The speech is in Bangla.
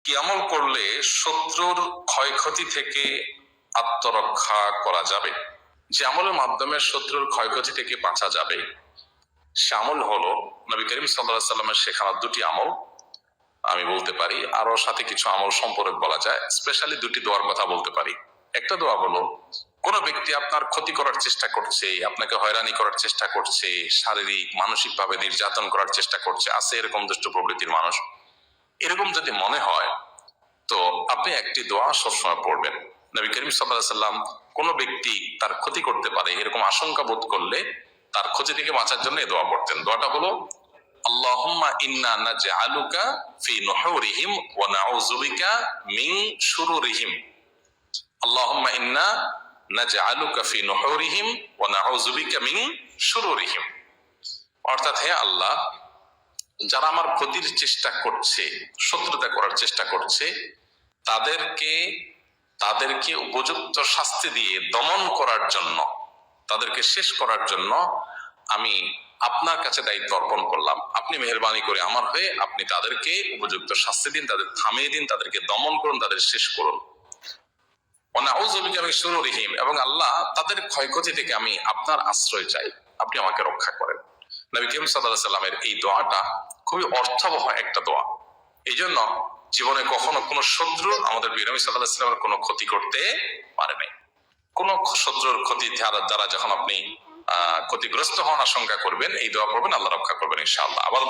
কি আমল করলে শত্রুর ক্ষয়ক্ষতি থেকে আত্মরক্ষা করা যাবে? যে আমলের মাধ্যমে শত্রুর ক্ষয়ক্ষতি থেকে বাঁচা যাবে সে আমল হলো নবী করিম সাল্লাল্লাহু আলাইহি সাল্লামের শেখানো দুটি আমল। আমি বলতে পারি আরো সাথে কিছু আমল সম্পর্কে বলা যায়, স্পেশালি দুটি দোয়ার কথা বলতে পারি। একটা দোয়া হলো, কোন ব্যক্তি আপনার ক্ষতি করার চেষ্টা করছে, আপনাকে হয়রানি করার চেষ্টা করছে, শারীরিক মানসিক ভাবে নির্যাতন করার চেষ্টা করছে, আছে এরকম দুষ্ট প্রবৃত্তির মানুষ, এরকম যদি মনে হয় তো আপনি একটি দোয়া সবসময় পড়বেন। নবী করিম সাল্লাল্লাহু আলাইহি সাল্লাম কোন ব্যক্তি তার ক্ষতি করতে পারে এরকম আশঙ্কা বোধ করলে তার ক্ষতি থেকে বাঁচার জন্য এই দোয়া পড়তেন। দোয়াটা হলো, আল্লাহুম্মা ইন্না নাজআলুকা ফি নুহুরিহিম ওয়া নাউযু বিকা মিন শুরুরিহিম। আল্লাহুম্মা ইন্না নাজআলুকা ফি নুহুরিহিম ওয়া নাউযু বিকা মিন শুরুরিহিম। অর্থাৎ, হে আল্লাহ, যারা আমার ক্ষতির চেষ্টা করছে, শত্রুতা করার চেষ্টা করছে, তাদেরকে উপযুক্ত শাস্তি দিয়ে দমন করার জন্য, তাদেরকে শেষ করার জন্য আমি আপনার কাছে দায়িত্ব অর্পণ করলাম। আপনি মেহেরবানি করে আমার হয়ে আপনি তাদেরকে উপযুক্ত শাস্তি দিন, তাদের থামিয়ে দিন, তাদেরকে দমন করুন, তাদের শেষ করুন। এবং আল্লাহ, তাদের ক্ষয়ক্ষতি থেকে আমি আপনার আশ্রয় চাই, আপনি আমাকে রক্ষা করেন। নবী করিম সাল্লাল্লাহু আলাইহি সাল্লামের এই দোয়াটা খুবই অর্থবহ একটা দোয়া। এই জন্য জীবনে কখনো কোনো শত্রু আমাদের নবী সাল্লাল্লাহু আলাইহি সাল্লামের কোনো ক্ষতি করতে পারে নাই। কোন শত্রুর ক্ষতি দ্বারা যখন আপনি ক্ষতিগ্রস্ত হওয়ার আশঙ্কা করবেন, এই দোয়া পড়বেন, আল্লাহ রক্ষা করবেন ইনশাআল্লাহ। আবার